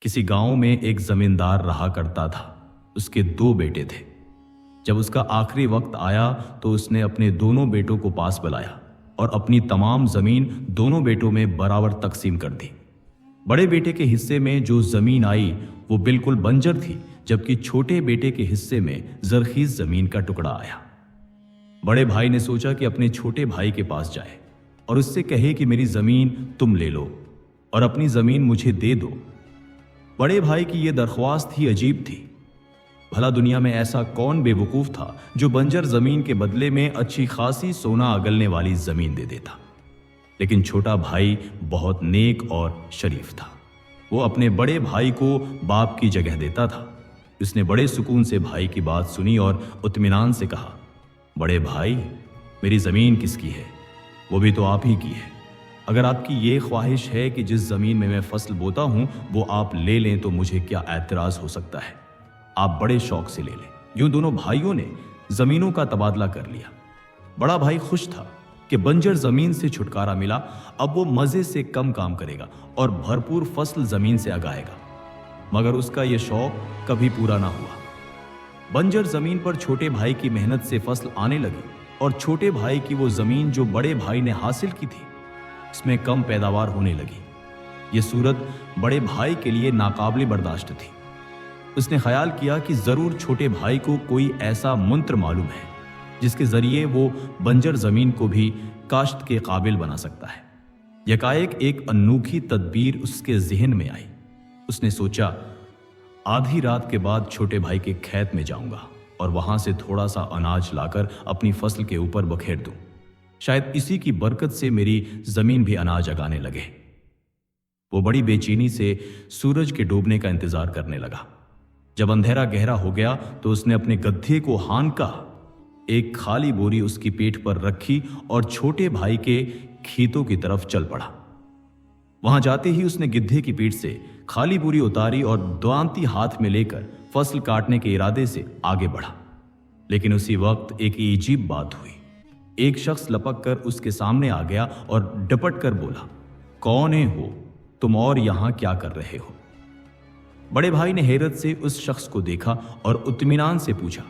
किसी गांव में एक जमींदार रहा करता था। उसके 2 बेटे थे। जब उसका आखिरी वक्त आया तो उसने अपने दोनों बेटों को पास बुलाया और अपनी तमाम जमीन दोनों बेटों में बराबर तकसीम कर दी। बड़े बेटे के हिस्से में जो जमीन आई वो बिल्कुल बंजर थी, जबकि छोटे बेटे के हिस्से में जरखीज जमीन का टुकड़ा आया। बड़े भाई ने सोचा कि अपने छोटे भाई के पास जाए और उससे कहे कि मेरी जमीन तुम ले लो और अपनी जमीन मुझे दे दो। बड़े भाई की यह दरख्वास्त ही अजीब थी। भला दुनिया में ऐसा कौन बेवकूफ था जो बंजर जमीन के बदले में अच्छी खासी सोना अगलने वाली जमीन दे देता। लेकिन छोटा भाई बहुत नेक और शरीफ था। वो अपने बड़े भाई को बाप की जगह देता था। उसने बड़े सुकून से भाई की बात सुनी और इत्मीनान से कहा, बड़े भाई, मेरी जमीन किसकी है? वो भी तो आप ही की है। अगर आपकी ये ख्वाहिश है कि जिस जमीन में मैं फसल बोता हूं वो आप ले लें तो मुझे क्या एतराज हो सकता है? आप बड़े शौक से ले लें। यूं दोनों भाइयों ने जमीनों का तबादला कर लिया। बड़ा भाई खुश था कि बंजर जमीन से छुटकारा मिला। अब वो मजे से कम काम करेगा और भरपूर फसल जमीन से उगाएगा। मगर उसका यह शौक कभी पूरा ना हुआ। बंजर जमीन पर छोटे भाई की मेहनत से फसल आने लगी और छोटे भाई की वो जमीन जो बड़े भाई ने हासिल की थी इसमें कम पैदावार होने लगी। ये सूरत बड़े भाई के लिए नाकाबिल बर्दाश्त थी। उसने ख्याल किया कि जरूर छोटे भाई को कोई ऐसा मंत्र मालूम है जिसके जरिए वो बंजर जमीन को भी काश्त के काबिल बना सकता है। यकाएक एक अनोखी तदबीर उसके जहन में आई। उसने सोचा, आधी रात के बाद छोटे भाई के खेत में जाऊंगा और वहां से थोड़ा सा अनाज लाकर अपनी फसल के ऊपर बखेर दूं। शायद इसी की बरकत से मेरी जमीन भी अनाज उगाने लगे। वो बड़ी बेचैनी से सूरज के डूबने का इंतजार करने लगा। जब अंधेरा गहरा हो गया तो उसने अपने गड्ढे को हानका, एक खाली बोरी उसकी पीठ पर रखी और छोटे भाई के खेतों की तरफ चल पड़ा। वहां जाते ही उसने गिद्धे की पीठ से खाली बोरी उतारी और दांती हाथ में लेकर फसल काटने के इरादे से आगे बढ़ा। लेकिन उसी वक्त एक अजीब बात हुई। एक शख्स लपक कर उसके सामने आ गया और डपट कर बोला, कौन है हो तुम और यहां क्या कर रहे हो? बड़े भाई ने हैरत से उस शख्स को देखा और इत्मीनान से पूछा,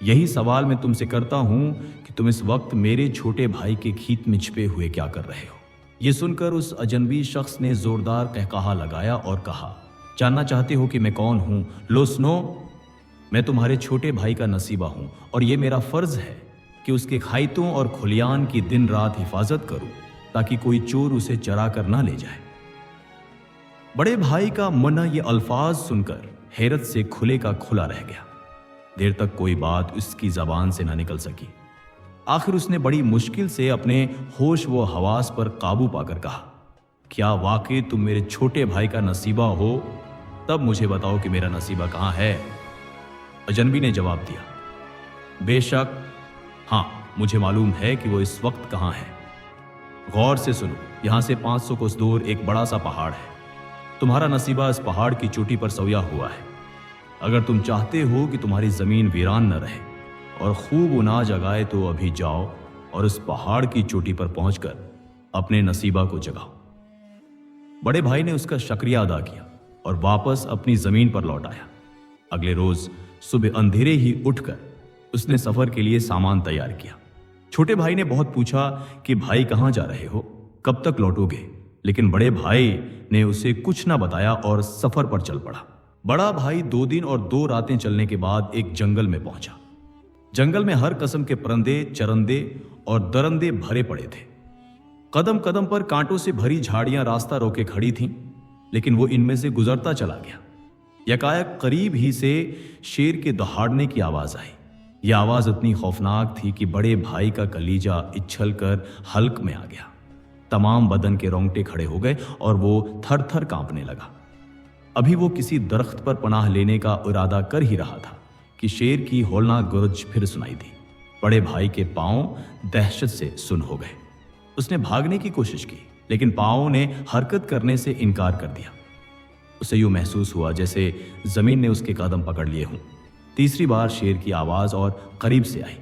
यही सवाल मैं तुमसे करता हूं कि तुम इस वक्त मेरे छोटे भाई के खेत में छिपे हुए क्या कर रहे हो? यह सुनकर उस अजनबी शख्स ने जोरदार कहकहा लगाया और कहा, जानना चाहते हो कि मैं कौन हूं? लो सुनो, मैं तुम्हारे छोटे भाई का नसीबा हूं और यह मेरा फर्ज है कि उसके खाइतों और खुलियान की दिन रात हिफाजत करूं ताकि कोई चोर उसे चरा कर ना ले जाए। बड़े भाई का मना ये अल्फाज सुनकर हैरत से खुले का खुला रह गया। देर तक कोई बात उसकी जबान से ना निकल सकी। आखिर उसने बड़ी मुश्किल से अपने होश व हवास पर काबू पाकर कहा, क्या वाकई तुम मेरे छोटे भाई का नसीबा हो? तब मुझे बताओ कि मेरा नसीबा कहाँ है? अजनबी ने जवाब दिया, बेशक हाँ, मुझे मालूम है कि वो इस वक्त कहाँ है। गौर से सुनो, यहां से 500 कोस दूर एक बड़ा सा पहाड़ है। तुम्हारा नसीबा इस पहाड़ की चोटी पर सोया हुआ है। अगर तुम चाहते हो कि तुम्हारी जमीन वीरान न रहे और खूब अनाज उगाए तो अभी जाओ और उस पहाड़ की चोटी पर पहुंचकर अपने नसीबा को जगाओ। बड़े भाई ने उसका शुक्रिया अदा किया और वापस अपनी जमीन पर लौट आया। अगले रोज सुबह अंधेरे ही उठकर उसने सफर के लिए सामान तैयार किया। छोटे भाई ने बहुत पूछा कि भाई कहां जा रहे हो, कब तक लौटोगे? लेकिन बड़े भाई ने उसे कुछ ना बताया और सफर पर चल पड़ा। बड़ा भाई 2 दिन और 2 रातें चलने के बाद एक जंगल में पहुंचा। जंगल में हर किस्म के परिंदे, चरंदे और दरंदे भरे पड़े थे। कदम कदम पर कांटों से भरी झाड़ियां रास्ता रोके खड़ी थीं, लेकिन वो इनमें से गुजरता चला गया। यकायक करीब ही से शेर के दहाड़ने की आवाज आई। यह आवाज इतनी खौफनाक थी कि बड़े भाई का कलीजा इच्छल कर हल्क में आ गया। तमाम बदन के रोंगटे खड़े हो गए और वो थर थर कांपने लगा। अभी वो किसी दरख्त पर पनाह लेने का इरादा कर ही रहा था कि शेर की होलनाक गुरज फिर सुनाई दी। बड़े भाई के पांव दहशत से सुन हो गए। उसने भागने की कोशिश की, लेकिन पांव ने हरकत करने से इनकार कर दिया। उसे यूं महसूस हुआ जैसे जमीन ने उसके कदम पकड़ लिए हों। तीसरी बार शेर की आवाज और करीब से आई।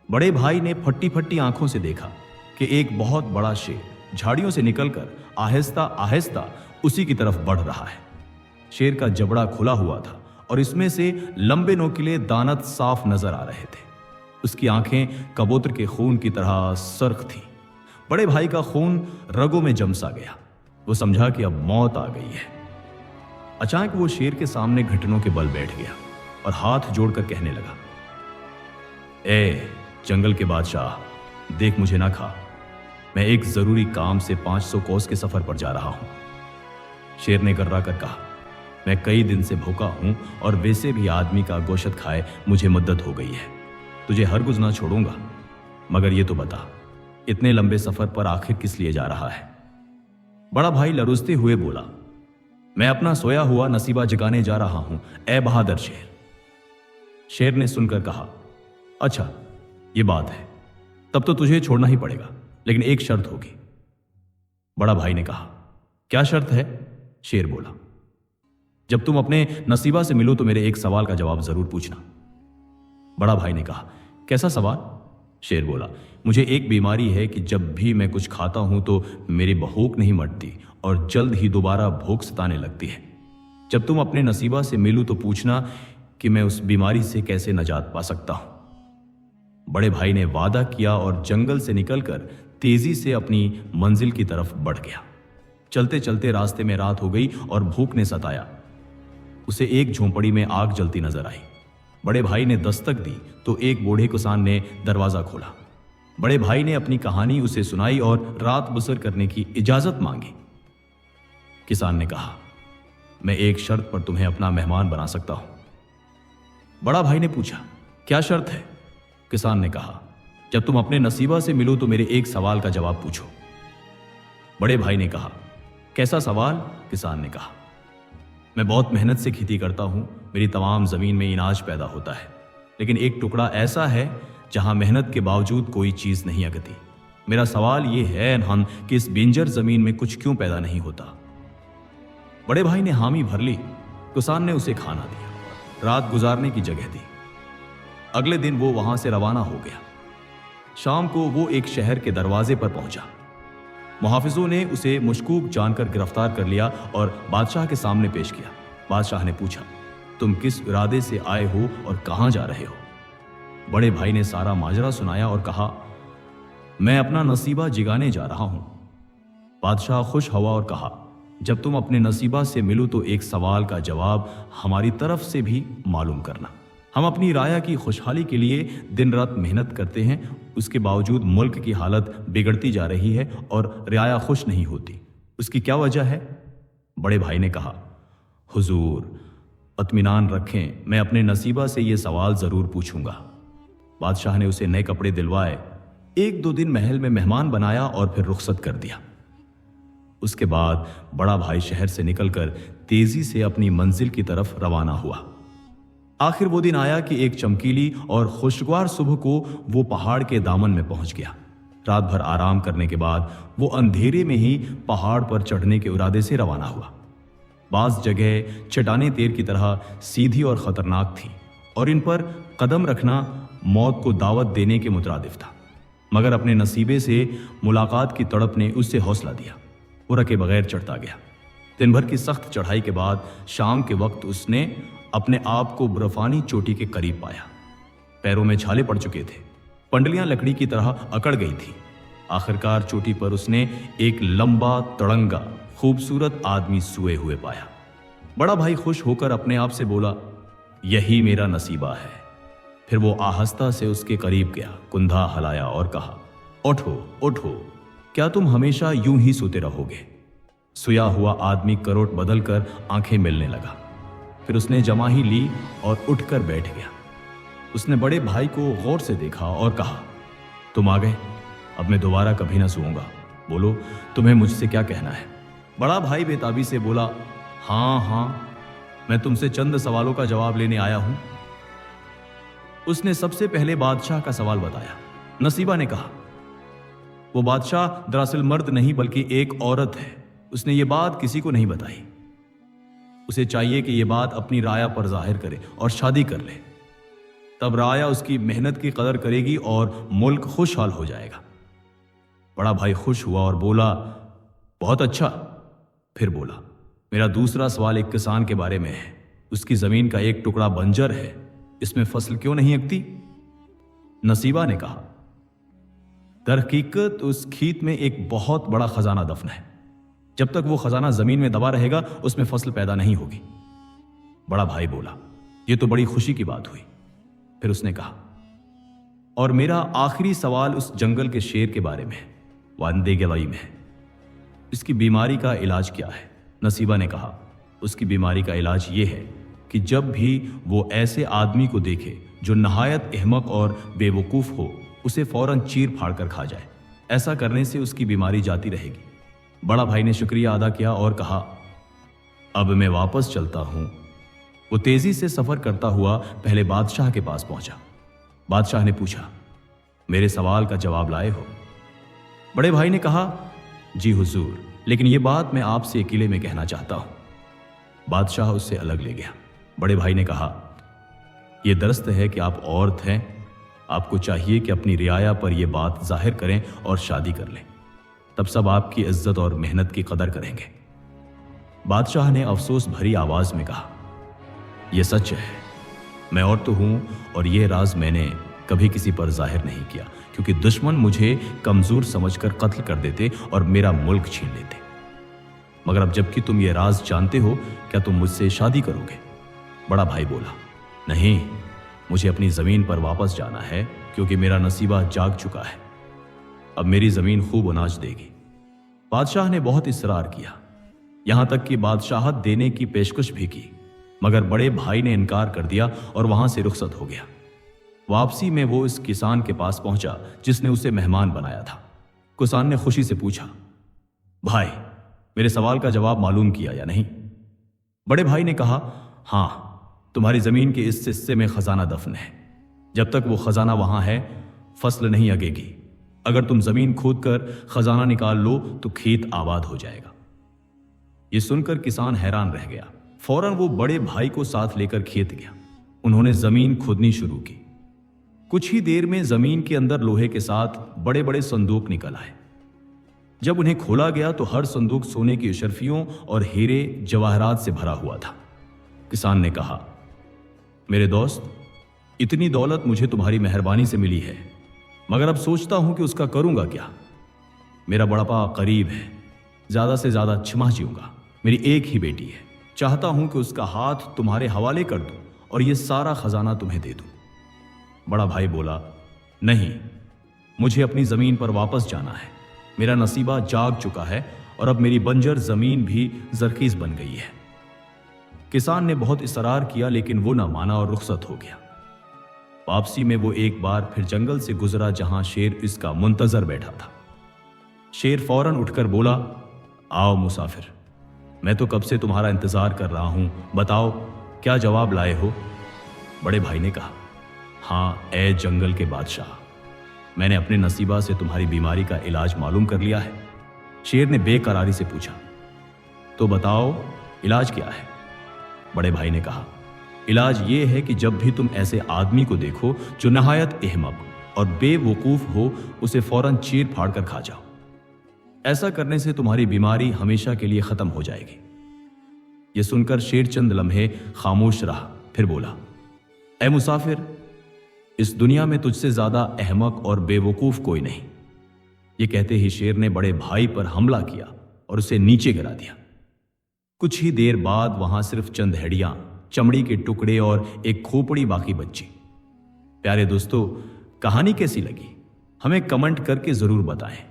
बड़े भाई ने फट्टी फट्टी आंखों से देखा कि एक बहुत बड़ा शेर झाड़ियों से निकलकर आहिस्ता आहिस्ता उसी की तरफ बढ़ रहा है। शेर का जबड़ा खुला हुआ था और इसमें से लंबे नोकीले दांत साफ नजर आ रहे थे। उसकी आंखें कबूतर के खून की तरह सर्ख थीं। बड़े भाई का खून रगों में जम सा गया। वो समझा कि अब मौत आ गई है। अचानक वो शेर के सामने घुटनों के बल बैठ गया और हाथ जोड़कर कहने लगा, ए जंगल के बादशाह, देख मुझे ना खा। मैं एक जरूरी काम से 500 कोस के सफर पर जा रहा हूं। शेर ने गर्रा कर कहा, मैं कई दिन से भूखा हूं और वैसे भी आदमी का गोश्त खाए मुझे मुद्दत हो गई है। तुझे हरगिज़ ना छोड़ूंगा, मगर ये तो बता, इतने लंबे सफर पर आखिर किस लिए जा रहा है? बड़ा भाई लरुसते हुए बोला, मैं अपना सोया हुआ नसीबा जगाने जा रहा हूं, ए बहादुर शेर। शेर ने सुनकर कहा, अच्छा ये बात है, तब तो तुझे छोड़ना ही पड़ेगा, लेकिन एक शर्त होगी। बड़ा भाई ने कहा, क्या शर्त है? शेर बोला, जब तुम अपने नसीबा से मिलो तो मेरे एक सवाल का जवाब जरूर पूछना। बड़ा भाई ने कहा, कैसा सवाल? शेर बोला, मुझे एक बीमारी है कि जब भी मैं कुछ खाता हूं तो मेरी भूख नहीं मटती और जल्द ही दोबारा भूख सताने लगती है। जब तुम अपने नसीबा से मिलूं तो पूछना कि मैं उस बीमारी से कैसे नजात पा सकता हूं। बड़े भाई ने वादा किया और जंगल से निकलकर तेजी से अपनी मंजिल की तरफ बढ़ गया। चलते चलते रास्ते में रात हो गई और भूख ने सताया। उसे एक झोंपड़ी में आग जलती नजर आई। बड़े भाई ने दस्तक दी तो एक बूढ़े किसान ने दरवाजा खोला। बड़े भाई ने अपनी कहानी उसे सुनाई और रात बसर करने की इजाजत मांगी। किसान ने कहा, मैं एक शर्त पर तुम्हें अपना मेहमान बना सकता हूं। बड़ा भाई ने पूछा, क्या शर्त है? किसान ने कहा, जब तुम अपने नसीबा से मिलो तो मेरे एक सवाल का जवाब पूछो। बड़े भाई ने कहा, कैसा सवाल? किसान ने कहा, मैं बहुत मेहनत से खेती करता हूं, मेरी तमाम जमीन में अनाज पैदा होता है, लेकिन एक टुकड़ा ऐसा है जहां मेहनत के बावजूद कोई चीज नहीं अगती। मेरा सवाल यह है अनहन कि इस बेंजर जमीन में कुछ क्यों पैदा नहीं होता? बड़े भाई ने हामी भर ली। किसान ने उसे खाना दिया, रात गुजारने की जगह दी। अगले दिन वो वहां से रवाना हो गया। शाम को वो एक शहर के दरवाजे पर पहुंचा। मुहाफिजों ने उसे मशकूक जानकर गिरफ्तार कर लिया और बादशाह के सामने पेश किया। बादशाह ने पूछा, तुम किस इरादे से आए हो और कहां जा रहे हो? बड़े भाई ने सारा माजरा सुनाया और कहा, मैं अपना नसीबा जिगाने जा रहा हूं। बादशाह खुश हुआ और कहा, जब तुम अपने नसीबा से मिलो तो एक सवाल का जवाब हमारी तरफ से भी मालूम करना। हम अपनी राया की खुशहाली के लिए दिन रात मेहनत करते हैं, उसके बावजूद मुल्क की हालत बिगड़ती जा रही है और रियाया खुश नहीं होती। उसकी क्या वजह है? बड़े भाई ने कहा, हुजूर इत्मीनान रखें, मैं अपने नसीबा से ये सवाल जरूर पूछूंगा। बादशाह ने उसे नए कपड़े दिलवाए, 1-2 दिन महल में मेहमान बनाया और फिर रुखसत कर दिया। उसके बाद बड़ा भाई शहर से निकलकर तेजी से अपनी मंजिल की तरफ रवाना हुआ। आखिर वो दिन आया कि एक चमकीली और खुशगवार सुबह को वो पहाड़ के दामन में पहुंच गया। रात भर आराम करने के बाद वो अंधेरे में ही पहाड़ पर चढ़ने के इरादे से रवाना हुआ। बाज़ जगह चट्टानें तेर की तरह सीधी और खतरनाक थी और इन पर कदम रखना मौत को दावत देने के मुतरादिफ था, मगर अपने नसीबे से मुलाकात की तड़प ने उससे हौसला दिया। वो रके बगैर चढ़ता गया। दिन भर की सख्त चढ़ाई के बाद शाम के वक्त उसने अपने आप को बर्फानी चोटी के करीब पाया। पैरों में छाले पड़ चुके थे, पंडलियां लकड़ी की तरह अकड़ गई थी। आखिरकार चोटी पर उसने एक लंबा तड़ंगा खूबसूरत आदमी सोए हुए पाया। बड़ा भाई खुश होकर अपने आप से बोला, यही मेरा नसीबा है। फिर वो आहिस्ता से उसके करीब गया, कुंधा हलाया और कहा, उठो उठो, क्या तुम हमेशा यूं ही सोते रहोगे? सोया हुआ आदमी करोट बदलकर आंखें मिलने लगा। फिर उसने जमा ही ली और उठकर बैठ गया। उसने बड़े भाई को गौर से देखा और कहा, तुम आ गए, अब मैं दोबारा कभी ना सोऊंगा। बोलो, तुम्हें मुझसे क्या कहना है? बड़ा भाई बेताबी से बोला, हाँ, मैं तुमसे चंद सवालों का जवाब लेने आया हूं। उसने सबसे पहले बादशाह का सवाल बताया। नसीबा ने कहा, वो बादशाह दरअसल मर्द नहीं बल्कि एक औरत है। उसने ये बात किसी को नहीं बताई। उसे चाहिए कि ये बात अपनी राया पर जाहिर करे और शादी कर ले, तब राया उसकी मेहनत की कदर करेगी और मुल्क खुशहाल हो जाएगा। बड़ा भाई खुश हुआ और बोला, बहुत अच्छा। फिर बोला, मेरा दूसरा सवाल एक किसान के बारे में है। उसकी जमीन का एक टुकड़ा बंजर है, इसमें फसल क्यों नहीं उगती? नसीबा ने कहा, दरहकीकत उस खेत में एक बहुत बड़ा खजाना दफन है। जब तक वो खजाना जमीन में दबा रहेगा उसमें फसल पैदा नहीं होगी। बड़ा भाई बोला, ये तो बड़ी खुशी की बात हुई। फिर उसने कहा, और मेरा आखिरी सवाल उस जंगल के शेर के बारे में है, वांदे गवाई में है। इसकी बीमारी का इलाज क्या है? नसीबा ने कहा, उसकी बीमारी का इलाज ये है कि जब भी वो ऐसे आदमी को देखे जो नहायत अहमक और बेवकूफ़ हो, उसे फौरन चीर फाड़ कर खा जाए। ऐसा करने से उसकी बीमारी जाती रहेगी। बड़ा भाई ने शुक्रिया अदा किया और कहा, अब मैं वापस चलता हूं। वो तेजी से सफर करता हुआ पहले बादशाह के पास पहुंचा। बादशाह ने पूछा, मेरे सवाल का जवाब लाए हो? बड़े भाई ने कहा, जी हुजूर, लेकिन यह बात मैं आपसे अकेले में कहना चाहता हूं। बादशाह उससे अलग ले गया। बड़े भाई ने कहा, यह दरस्त है कि आप औरत हैं, आपको चाहिए कि अपनी रियाया पर यह बात जाहिर करें और शादी कर लें, तब सब आपकी इज्जत और मेहनत की कदर करेंगे। बादशाह ने अफसोस भरी आवाज में कहा, यह सच है, मैं औरत तो हूं और यह राज मैंने कभी किसी पर जाहिर नहीं किया, क्योंकि दुश्मन मुझे कमजोर समझकर कत्ल कर देते और मेरा मुल्क छीन लेते। मगर अब जबकि तुम यह राज जानते हो, क्या तुम मुझसे शादी करोगे? बड़ा भाई बोला, नहीं, मुझे अपनी जमीन पर वापस जाना है, क्योंकि मेरा नसीबा जाग चुका है। अब मेरी जमीन खूब अनाज देगी। बादशाह ने बहुत इसरार किया, यहां तक कि बादशाहत देने की पेशकश भी की, मगर बड़े भाई ने इनकार कर दिया और वहां से रुखसत हो गया। वापसी में वो इस किसान के पास पहुंचा जिसने उसे मेहमान बनाया था। किसान ने खुशी से पूछा, भाई, मेरे सवाल का जवाब मालूम किया या नहीं? बड़े भाई ने कहा, हां, तुम्हारी जमीन के इस हिस्से में खजाना दफन है। जब तक वो खजाना वहां है, फसल नहीं उगेगी। अगर तुम जमीन खोद कर खजाना निकाल लो तो खेत आबाद हो जाएगा। ये सुनकर किसान हैरान रह गया। फौरन वो बड़े भाई को साथ लेकर खेत गया। उन्होंने जमीन खोदनी शुरू की। कुछ ही देर में जमीन के अंदर लोहे के साथ बड़े बड़े संदूक निकल आए। जब उन्हें खोला गया तो हर संदूक सोने की अशरफियों और हीरे जवाहरात से भरा हुआ था। किसान ने कहा, मेरे दोस्त, इतनी दौलत मुझे तुम्हारी मेहरबानी से मिली है, मगर अब सोचता हूं कि उसका करूंगा क्या। मेरा बड़पा करीब है, ज्यादा से ज्यादा 6 माह जीऊंगा। मेरी एक ही बेटी है, चाहता हूं कि उसका हाथ तुम्हारे हवाले कर दूं और यह सारा खजाना तुम्हें दे दूं। बड़ा भाई बोला, नहीं, मुझे अपनी जमीन पर वापस जाना है। मेरा नसीबा जाग चुका है और अब मेरी बंजर जमीन भी जरखीज बन गई है। किसान ने बहुत इसरार किया, लेकिन वो ना माना और रुखसत हो गया। वापसी में वो एक बार फिर जंगल से गुजरा जहां शेर इसका मुंतजर बैठा था। शेर फौरन उठकर बोला, आओ मुसाफिर, मैं तो कब से तुम्हारा इंतजार कर रहा हूं, बताओ क्या जवाब लाए हो? बड़े भाई ने कहा, हाँ ए जंगल के बादशाह, मैंने अपने नसीबा से तुम्हारी बीमारी का इलाज मालूम कर लिया है। शेर ने बेकरारी से पूछा, तो बताओ इलाज क्या है? बड़े भाई ने कहा, इलाज ये है कि जब भी तुम ऐसे आदमी को देखो जो नहायत अहमक और बेवकूफ हो, उसे फौरन चीर फाड़ कर खा जाओ। ऐसा करने से तुम्हारी बीमारी हमेशा के लिए खत्म हो जाएगी। यह सुनकर शेर चंद लम्हे खामोश रहा, फिर बोला, ए मुसाफिर, इस दुनिया में तुझसे ज्यादा अहमक और बेवकूफ कोई नहीं। यह कहते ही शेर ने बड़े भाई पर हमला किया और उसे नीचे गिरा दिया। कुछ ही देर बाद वहां सिर्फ चंद हड्डियां, चमड़ी के टुकड़े और एक खोपड़ी बाकी बची। प्यारे दोस्तों, कहानी कैसी लगी हमें कमेंट करके जरूर बताएं,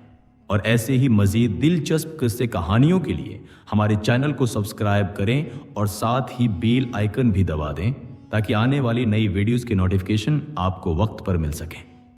और ऐसे ही मजीद दिलचस्प किस्से कहानियों के लिए हमारे चैनल को सब्सक्राइब करें और साथ ही बेल आइकन भी दबा दें, ताकि आने वाली नई वीडियोस के नोटिफिकेशन आपको वक्त पर मिल सकें।